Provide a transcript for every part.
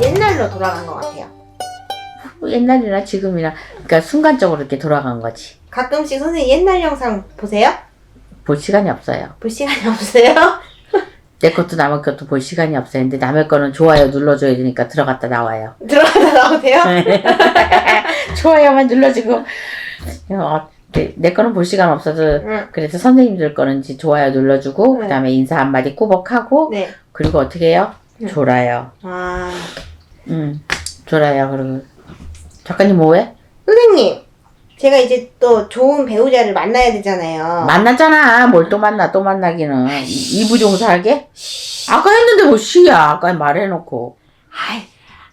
옛날로 돌아간 것 같아요. 옛날이나 지금이나 그러니까 순간적으로 이렇게 돌아간 거지. 가끔씩 선생님 옛날 영상 보세요? 볼 시간이 없어요. 볼 시간이 없어요? 내 것도 남의 것도 볼 시간이 없어요. 근데 남의 거는 좋아요 눌러줘야 되니까 들어갔다 나와요. 들어가다 나오세요? 좋아요만 눌러주고 내 거는 볼 시간 없어도 응. 그래서 선생님들 거는 이제 좋아요 눌러주고 그 다음에 인사 한마디 꾸벅하고 네. 그리고 어떻게 해요? 응. 졸아요. 아, 졸아요. 그리고 작가님 뭐해? 선생님, 제가 이제 또 좋은 배우자를 만나야 되잖아요. 만났잖아. 뭘 또 만나 또 만나기는. 이부종사하게? 아까 했는데 뭐 쉬야. 아까 말해놓고. 아이,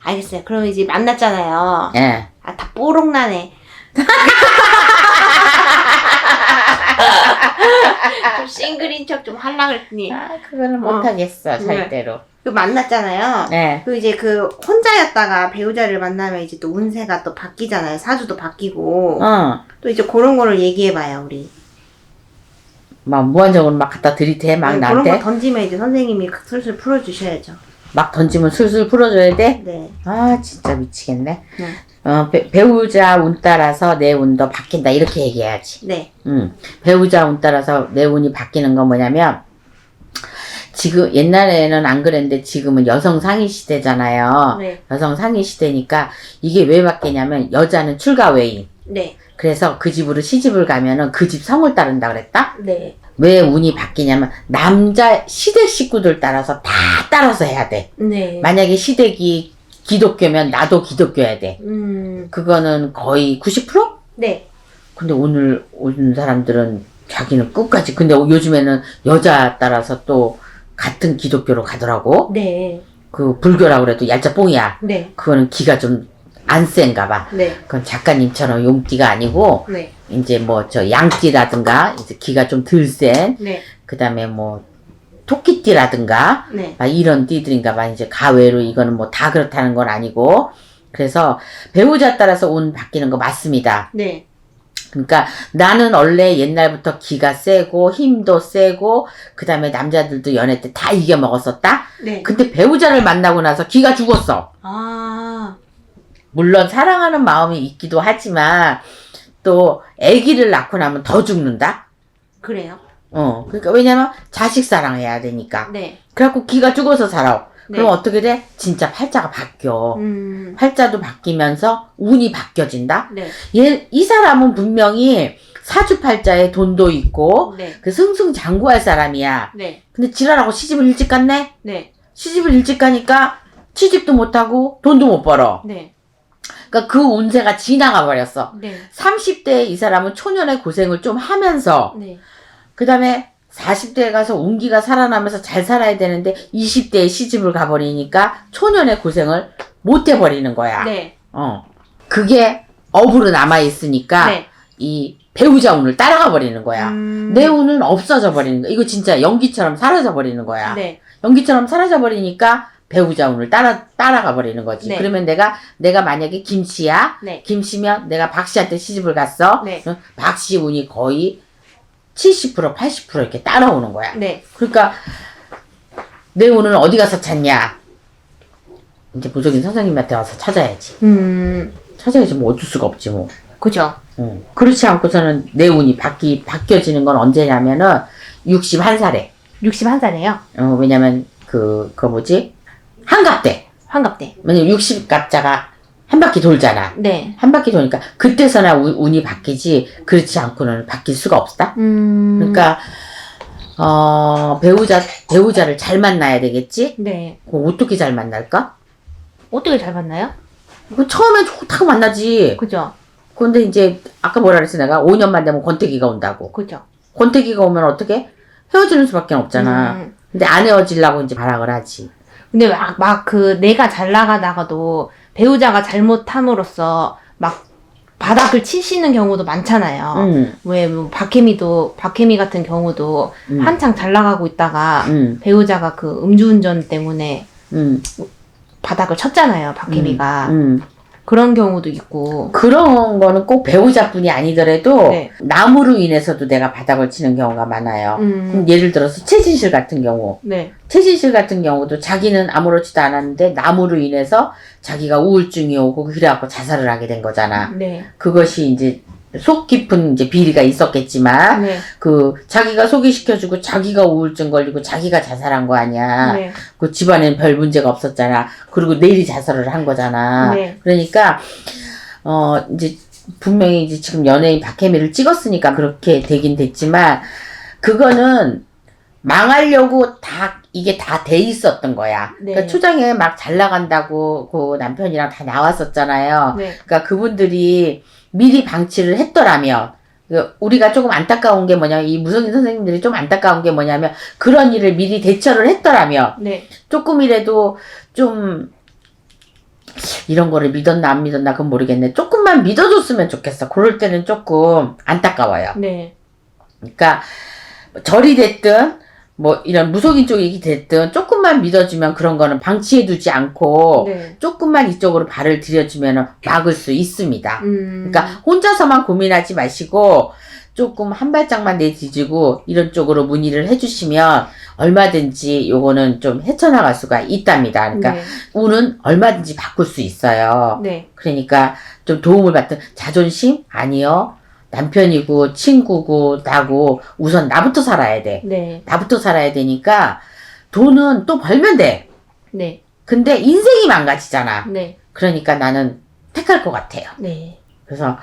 알겠어요. 그럼 이제 만났잖아요. 예. 아, 다 뽀록나네. 좀 싱글인 척 좀 하려고 그랬더니. 아, 그거는 못하겠어. 절대로. 그 만났잖아요. 네. 그 이제 그 혼자였다가 배우자를 만나면 이제 또 운세가 또 바뀌잖아요. 사주도 바뀌고. 또 이제 그런 거를 얘기해봐요, 우리. 막 무한정으로 막 갖다 들이대. 막 그런 나한테. 거 던지면 이제 선생님이 슬슬 풀어주셔야죠. 막 던지면 술술 풀어줘야 돼? 네. 아, 진짜 미치겠네. 네. 배우자 운 따라서 내 운도 바뀐다. 이렇게 얘기해야지. 네. 배우자 운 따라서 내 운이 바뀌는 건 뭐냐면, 지금, 옛날에는 안 그랬는데 지금은 여성 상위 시대잖아요. 네. 여성 상위 시대니까 이게 왜 바뀌냐면, 여자는 출가 외인. 네. 그래서 그 집으로 시집을 가면은 그 집 성을 따른다 그랬다? 네. 왜 운이 바뀌냐면, 남자 시댁 식구들 따라서 다 따라서 해야 돼. 네. 만약에 시댁이 기독교면 나도 기독교여야 돼. 그거는 거의 90%? 네. 근데 오늘 오는 사람들은 자기는 끝까지. 근데 요즘에는 여자 따라서 또 같은 기독교로 가더라고. 네. 그 불교라고 그래도 얄짜뽕이야. 네. 그거는 기가 좀 안 센가 봐. 네. 그건 작가님처럼 용띠가 아니고 네. 이제 뭐 저 양띠라든가 이제 기가 좀 덜 센. 네. 그 다음에 뭐 토끼띠라든가 네. 막 이런 띠들인가 봐. 이제 가외로 이거는 뭐 다 그렇다는 건 아니고. 그래서 배우자 따라서 운 바뀌는 거 맞습니다. 네. 그러니까 나는 원래 옛날부터 기가 세고 힘도 세고 그 다음에 남자들도 연애 때 다 이겨 먹었었다. 네. 근데 배우자를 만나고 나서 기가 죽었어. 아. 물론 사랑하는 마음이 있기도 하지만 또 아기를 낳고 나면 더 죽는다. 그래요? 그러니까 왜냐면 자식 사랑해야 되니까. 네. 그래갖고 기가 죽어서 살아. 네. 그럼 어떻게 돼? 진짜 팔자가 바뀌어. 팔자도 바뀌면서 운이 바뀌어진다. 네. 이 사람은 분명히 사주팔자에 돈도 있고 네. 그 승승장구할 사람이야. 네. 근데 지랄하고 시집을 일찍 갔네? 네. 시집을 일찍 가니까 취직도 못하고 돈도 못 벌어. 네. 그러니까 그 운세가 지나가 버렸어. 네. 30대에 이 사람은 초년의 고생을 좀 하면서 네. 그 다음에 40대에 가서 운기가 살아나면서 잘 살아야 되는데 20대에 시집을 가버리니까 초년의 고생을 못 해버리는 거야. 네. 그게 업으로 남아있으니까 네. 이 배우자 운을 따라가 버리는 거야. 내 운은 없어져 버리는 거야. 이거 진짜 연기처럼 사라져 버리는 거야. 네. 연기처럼 사라져 버리니까 배우자 운을 따라가 버리는 거지. 네. 그러면 내가 만약에 김씨야. 네. 김씨면 내가 박씨한테 시집을 갔어. 네. 박씨 운이 거의 70% 80% 이렇게 따라오는 거야. 네. 그러니까 내 운은 어디 가서 찾냐? 이제 무적인 선생님한테 와서 찾아야지. 찾아야지 뭐 어쩔 수가 없지 뭐. 그죠. 그렇지 않고서는 내 운이 바뀌어지는 건 언제냐면은 61살에. 61살이에요? 왜냐면 그거 뭐지? 한갑때. 환갑때. 왜냐면 60갑자가 한 바퀴 돌잖아. 네. 한 바퀴 도니까 그때서나 운이 바뀌지 그렇지 않고는 바뀔 수가 없다. 그러니까 배우자를 잘 만나야 되겠지? 네. 어떻게 잘 만날까? 어떻게 잘 만나요? 처음엔 좋다고 만나지. 그죠. 근데 이제 아까 뭐라 그랬어 내가 5년만 되면 권태기가 온다고. 그죠. 권태기가 오면 어떻게? 헤어지는 수밖에 없잖아. 근데 안 헤어지려고 이제 발악을 하지. 근데 막 내가 잘 나가다가도 배우자가 잘못함으로써 막 바닥을 치시는 경우도 많잖아요. 왜 뭐 박혜미 같은 경우도 한창 잘 나가고 있다가 배우자가 그 음주운전 때문에 바닥을 쳤잖아요. 박혜미가. 그런 경우도 있고. 그런 거는 꼭 배우자뿐이 아니더라도 네. 나무로 인해서도 내가 바닥을 치는 경우가 많아요. 그럼 예를 들어서 최진실 같은 경우. 네. 최진실 같은 경우도 자기는 아무렇지도 않았는데 나무로 인해서 자기가 우울증이 오고 그래갖고 자살을 하게 된 거잖아. 네. 그것이 이제 속 깊은 이제 비리가 있었겠지만 네. 그 자기가 소개시켜주고 자기가 우울증 걸리고 자기가 자살한 거 아니야. 네. 그 집안에는 별 문제가 없었잖아. 그리고 내일이 자살을 한 거잖아. 네. 그러니까 이제 분명히 이제 지금 연예인 박혜미를 찍었으니까 그렇게 되긴 됐지만 그거는 망하려고 이게 다 돼 있었던 거야. 네. 그러니까 초장에 막 잘 나간다고 그 남편이랑 다 나왔었잖아요. 네. 그러니까 그분들이 미리 방치를 했더라면 우리가 조금 안타까운 게 뭐냐면 이 무성인 선생님들이 좀 안타까운 게 뭐냐면 그런 일을 미리 대처를 했더라면 네. 조금이라도 좀 이런 거를 믿었나 안 믿었나 그건 모르겠네. 조금만 믿어줬으면 좋겠어. 그럴 때는 조금 안타까워요. 네. 그러니까 절이 됐든 뭐 이런 무속인 쪽이 됐든 조금만 믿어주면 그런 거는 방치해두지 않고 네. 조금만 이쪽으로 발을 들여주면 막을 수 있습니다. 그러니까 혼자서만 고민하지 마시고 조금 한 발짝만 내디지고 이런 쪽으로 문의를 해주시면 얼마든지 요거는 좀 헤쳐나갈 수가 있답니다. 그러니까 네. 운은 얼마든지 바꿀 수 있어요. 네. 그러니까 좀 도움을 받든 자존심? 아니요. 남편이고 친구고 나고 우선 나부터 살아야 돼. 네. 나부터 살아야 되니까 돈은 또 벌면 돼. 네. 근데 인생이 망가지잖아. 네. 그러니까 나는 택할 것 같아요. 네. 그래서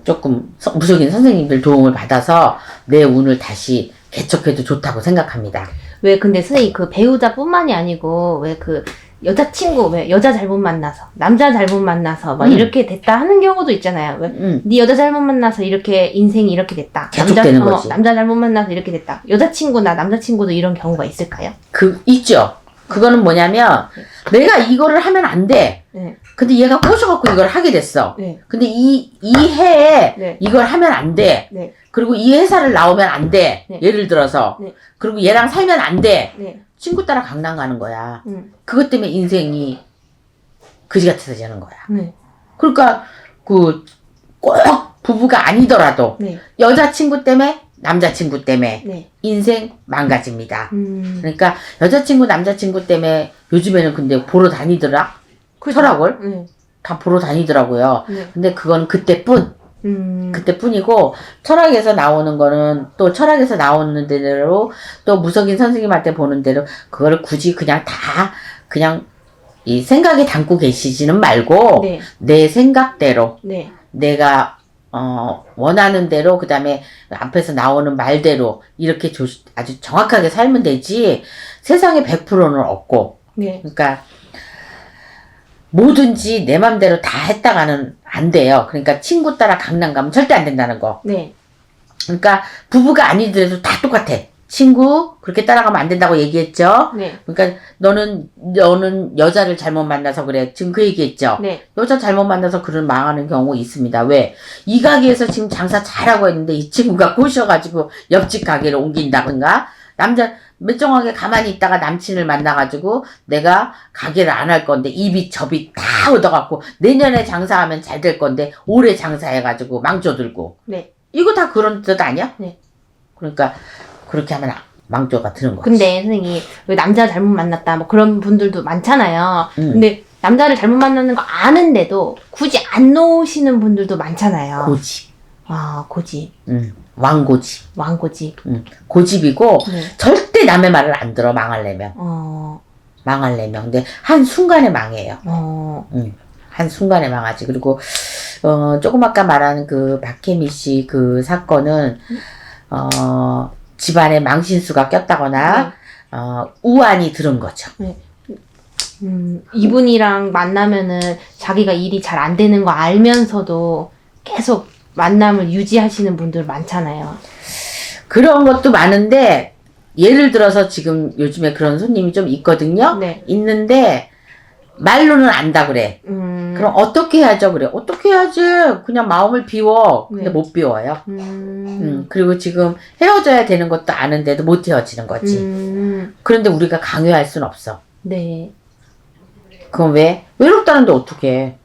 조금 무속인 선생님들 도움을 받아서 내 운을 다시 개척해도 좋다고 생각합니다. 왜 근데 선생님 그 배우자뿐만이 아니고 왜 그 여자친구 왜 여자 잘못 만나서 남자 잘못 만나서 막 이렇게 됐다 하는 경우도 있잖아요. 왜 네 여자 잘못 만나서 이렇게 인생이 이렇게 됐다. 계속되는 거지. 남자 잘못 만나서 이렇게 됐다. 여자친구나 남자친구도 이런 경우가 있을까요? 있죠. 그거는 뭐냐면 내가 이거를 하면 안 돼. 네. 근데 얘가 꼬셔갖고 이걸 하게 됐어. 네. 근데 이 해에 네. 이걸 하면 안 돼. 네. 그리고 이 회사를 나오면 안 돼. 네. 예를 들어서. 네. 그리고 얘랑 살면 안 돼. 네. 친구 따라 강남 가는 거야. 그것 때문에 인생이 그지 같아서 되는 거야. 네. 그러니까 꼭 부부가 아니더라도 네. 여자친구 때문에 남자친구 때문에 네. 인생 망가집니다. 그러니까 그러니까 여자친구 남자친구 때문에 요즘에는 근데 보러 다니더라. 철학을 네. 다 보러 다니더라고요. 네. 근데 그건 그때뿐. 그때뿐이고 철학에서 나오는 거는 또 철학에서 나오는 대로 또 무속인 선생님한테 보는 대로 그거를 굳이 그냥 다 그냥 이 생각에 담고 계시지는 말고 네. 내 생각대로 네. 내가 원하는 대로 그 다음에 앞에서 나오는 말대로 이렇게 아주 정확하게 살면 되지 세상에 100%는 없고 네. 그러니까 뭐든지 내 맘대로 다 했다가는 안 돼요. 그러니까 친구 따라 강남 가면 절대 안 된다는 거. 네. 그러니까 부부가 아니더라도 다 똑같아. 친구 그렇게 따라가면 안 된다고 얘기했죠. 네. 그러니까 너는 여자를 잘못 만나서 그래. 지금 그 얘기했죠. 네. 여자 잘못 만나서 그런 망하는 경우 있습니다. 왜? 이 가게에서 지금 장사 잘하고 있는데 이 친구가 꼬셔가지고 옆집 가게를 옮긴다든가 남자 멀쩡하게 가만히 있다가 남친을 만나가지고 내가 가게를 안 할 건데 이비 저비 다 얻어갖고 내년에 장사하면 잘 될 건데 올해 장사해가지고 망조 들고 네. 이거 다 그런 뜻 아니야? 네. 그러니까 그렇게 하면 망조가 드는 거지. 근데 선생님 왜 남자 잘못 만났다 뭐 그런 분들도 많잖아요. 근데 남자를 잘못 만나는 거 아는데도 굳이 안 놓으시는 분들도 많잖아요. 고집. 아 고집. 왕고집. 왕고집. 고집이고 네. 절대 남의 말을 안 들어 망하려면. 망하려면. 근데 한순간에 망해요. 한순간에 망하지. 그리고 조금 아까 말한 그 박혜미 씨 그 사건은 집안에 망신수가 꼈다거나 우환이 들은 거죠. 네. 이분이랑 만나면은 자기가 일이 잘 안 되는 거 알면서도 계속 만남을 유지하시는 분들 많잖아요. 그런 것도 많은데 예를 들어서 지금 요즘에 그런 손님이 좀 있거든요. 네. 있는데 말로는 안다 그래. 그럼 어떻게 해야죠? 그래. 어떻게 해야지? 그냥 마음을 비워. 근데 네. 못 비워요. 그리고 지금 헤어져야 되는 것도 아는데도 못 헤어지는 거지. 그런데 우리가 강요할 순 없어. 네. 그건 왜? 외롭다는데 어떻게 해?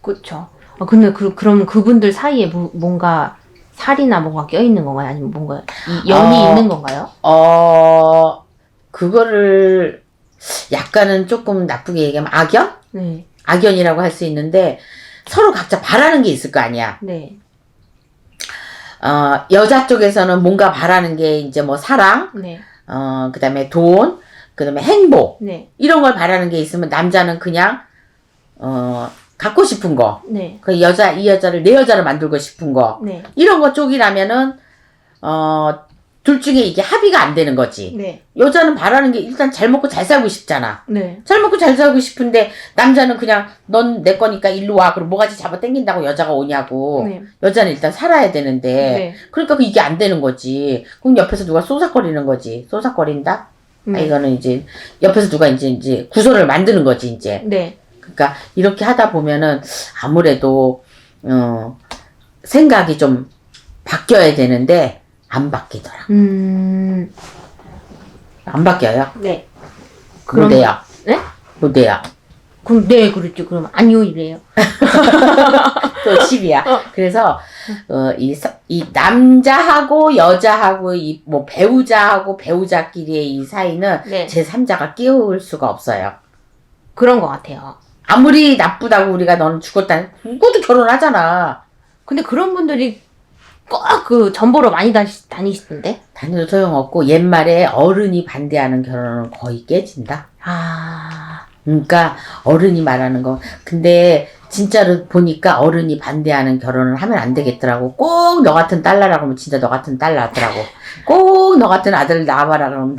그쵸. 근데 그럼 그분들 사이에 뭔가 살이나 뭔가 껴있는 건가요? 아니면 뭔가 연이 있는 건가요? 그거를 약간은 조금 나쁘게 얘기하면 악연? 네. 악연이라고 할 수 있는데 서로 각자 바라는 게 있을 거 아니야. 네. 여자 쪽에서는 뭔가 바라는 게 이제 뭐 사랑, 네. 그 다음에 돈, 그 다음에 행복, 네. 이런 걸 바라는 게 있으면 남자는 그냥, 갖고 싶은 거. 네. 이 여자를 내 여자로 만들고 싶은 거. 네. 이런 거 쪽이라면은, 둘 중에 이게 합의가 안 되는 거지. 네. 여자는 바라는 게 일단 잘 먹고 잘 살고 싶잖아. 네. 잘 먹고 잘 살고 싶은데 남자는 그냥 넌 내 거니까 일로 와. 그럼 뭐가지 잡아 당긴다고 여자가 오냐고. 네. 여자는 일단 살아야 되는데. 네. 그러니까 이게 안 되는 거지. 그럼 옆에서 누가 쏘삭거리는 거지. 쏘삭거린다? 이거는 이제 옆에서 누가 이제 구설을 만드는 거지 이제. 네. 그러니까 이렇게 하다 보면은 아무래도 생각이 좀 바뀌어야 되는데 안 바뀌더라. 안 바뀌어요? 네. 못해요. 네? 못해요. 그럼 네, 그렇죠. 그럼 아니요 이래요. 또 10이야. 그래서 이 남자하고 여자하고 이 뭐 배우자하고 배우자끼리의 이 사이는 네. 제3자가 끼울 수가 없어요. 그런 것 같아요. 아무리 나쁘다고 우리가 너는 죽었다. 누구도 결혼하잖아. 근데 그런 분들이 꼭 그 전보러 많이 다니시던데? 다녀도 소용없고 옛말에 어른이 반대하는 결혼은 거의 깨진다. 그러니까 어른이 말하는 거. 근데 진짜로 보니까 어른이 반대하는 결혼을 하면 안 되겠더라고. 꼭 너 같은 딸 낳으라고 하면 진짜 너 같은 딸 낳더라고. 꼭 너 같은 아들 낳아봐라 그러면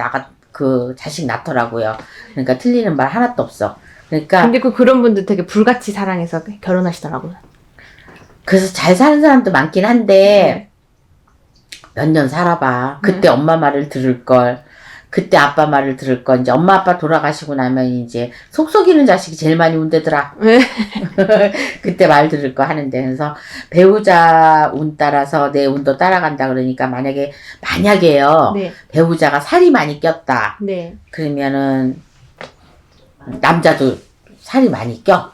그 자식 낳더라고요. 그러니까 틀리는 말 하나도 없어. 그러니까 근데 그런 분들 되게 불같이 사랑해서 결혼하시더라고요. 그래서 잘 사는 사람도 많긴 한데 몇 년 살아봐. 그때 엄마 말을 들을 걸. 그때 아빠 말을 들을 걸. 이제 엄마 아빠 돌아가시고 나면 이제 속 썩이는 자식이 제일 많이 운대더라. 네. 그때 말 들을 거 하는데. 그래서 배우자 운 따라서 내 운도 따라간다 그러니까 만약에요. 네. 배우자가 살이 많이 꼈다. 네. 그러면은 남자도 살이 많이 껴.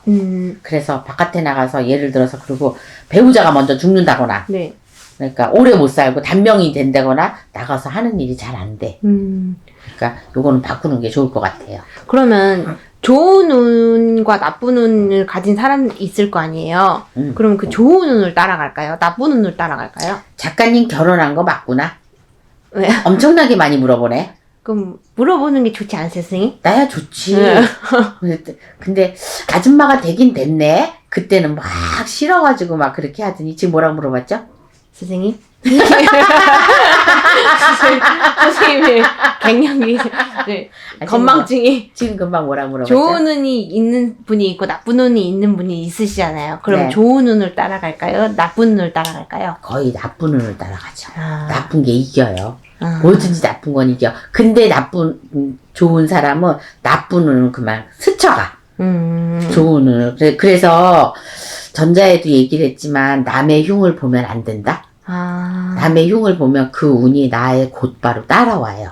그래서 바깥에 나가서 예를 들어서 그리고 배우자가 먼저 죽는다거나. 네. 그러니까 오래 못 살고 단명이 된다거나 나가서 하는 일이 잘 안 돼. 그러니까 요거는 바꾸는 게 좋을 것 같아요. 그러면 좋은 운과 나쁜 운을 가진 사람 있을 거 아니에요? 그럼 그 좋은 운을 따라갈까요? 나쁜 운을 따라갈까요? 작가님 결혼한 거 맞구나? 왜? 엄청나게 많이 물어보네. 그럼 물어보는 게 좋지 않으세요, 선생님? 나야 좋지. 근데 아줌마가 되긴 됐네. 그때는 막 싫어가지고 막 그렇게 하더니 지금 뭐라고 물어봤죠? 선생님? 선생님의 갱년기, 네. 건망증이. 지금 금방 뭐라고 물어봤죠? 좋은 운이 있는 분이 있고 나쁜 운이 있는 분이 있으시잖아요. 그럼 네. 좋은 운을 따라갈까요? 나쁜 운을 따라갈까요? 거의 나쁜 운을 따라가죠. 아. 나쁜 게 이겨요. 뭐든지 나쁜 건 이겨. 근데 좋은 사람은 나쁜 운은 그만 스쳐가. 좋은 운을. 그래서 전자에도 얘기를 했지만 남의 흉을 보면 안 된다. 남의 흉을 보면 그 운이 나의 곧바로 따라와요.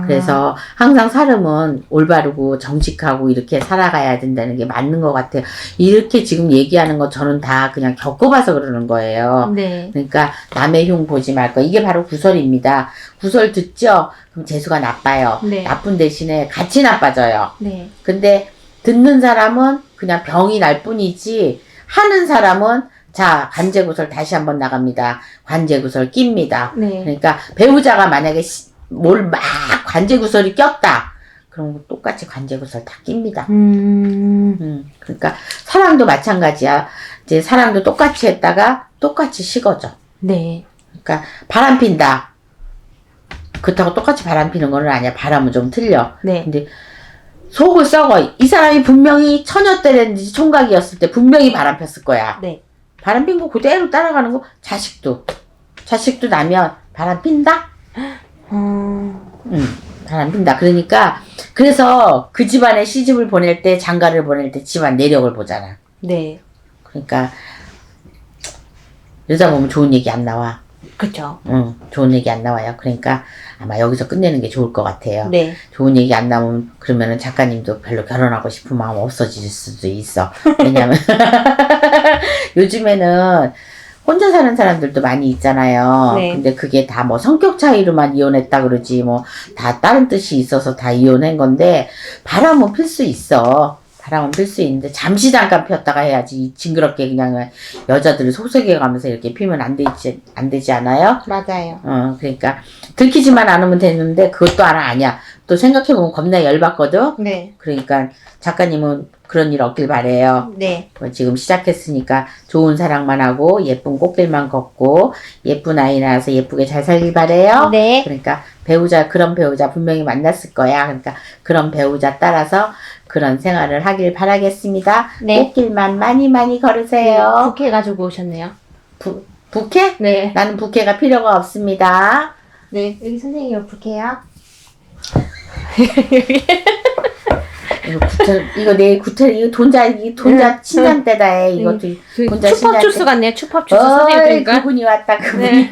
그래서 항상 사람은 올바르고 정직하고 이렇게 살아가야 된다는 게 맞는 것 같아요. 이렇게 지금 얘기하는 거 저는 다 그냥 겪어봐서 그러는 거예요. 네. 그러니까 남의 흉 보지 말고 이게 바로 구설입니다. 구설 듣죠? 그럼 재수가 나빠요. 네. 나쁜 대신에 같이 나빠져요. 네. 근데 듣는 사람은 그냥 병이 날 뿐이지 하는 사람은 자 관제구설 다시 한번 나갑니다. 관제구설 낍니다. 네. 그러니까 배우자가 만약에 뭘 막 관제구설이 꼈다. 그럼 똑같이 관제구설 다 낍니다. 그러니까 사랑도 마찬가지야. 이제 사랑도 똑같이 했다가 똑같이 식어져. 네. 그러니까 바람 핀다. 그렇다고 똑같이 바람 피는 건 아니야. 바람은 좀 틀려. 네. 근데 속을 썩어. 이 사람이 분명히 처녀 때든지 총각이었을 때 분명히 바람 폈을 거야. 네. 바람 핀 거 그대로 따라가는 거. 자식도 나면 바람 핀다? 바람 핀다. 그러니까 그래서 그 집안에 시집을 보낼 때 장가를 보낼 때 집안 내력을 보잖아. 네. 그러니까 여자 보면 좋은 얘기 안 나와. 그쵸. 좋은 얘기 안 나와요. 그러니까 아마 여기서 끝내는 게 좋을 것 같아요. 네. 좋은 얘기 안 나오면 그러면은 작가님도 별로 결혼하고 싶은 마음 없어질 수도 있어. 왜냐면 요즘에는 혼자 사는 사람들도 많이 있잖아요. 네. 근데 그게 다 뭐 성격 차이로만 이혼했다 그러지 뭐 다 다른 뜻이 있어서 다 이혼한 건데 바람은 필 수 있어. 바람은 필 수 있는데 잠시 잠깐 폈다가 해야지 징그럽게 그냥 여자들을 속삭여 가면서 이렇게 피면 안 되지 않아요? 맞아요. 그러니까 들키지만 않으면 되는데 그것도 아니야. 또 생각해보면 겁나 열받거든? 네. 그러니까 작가님은 그런 일 없길 바래요. 네. 지금 시작했으니까 좋은 사랑만 하고 예쁜 꽃길만 걷고 예쁜 아이 낳아서 예쁘게 잘 살길 바래요. 네. 그러니까 그런 배우자 분명히 만났을 거야. 그러니까 그런 배우자 따라서 그런 생활을 하길 바라겠습니다. 네. 꽃길만 많이 걸으세요. 부케 가지고 오셨네요. 부케? 네. 나는 부케가 필요가 없습니다. 네. 여기 선생님 부케요. 이거 내 구태 이거 돈자 친단 때다 해. 이것도 혼자 추팝 주스 같네요. 추팝 주스 선생님 그러니까. 그분이 왔다 그분이. 네.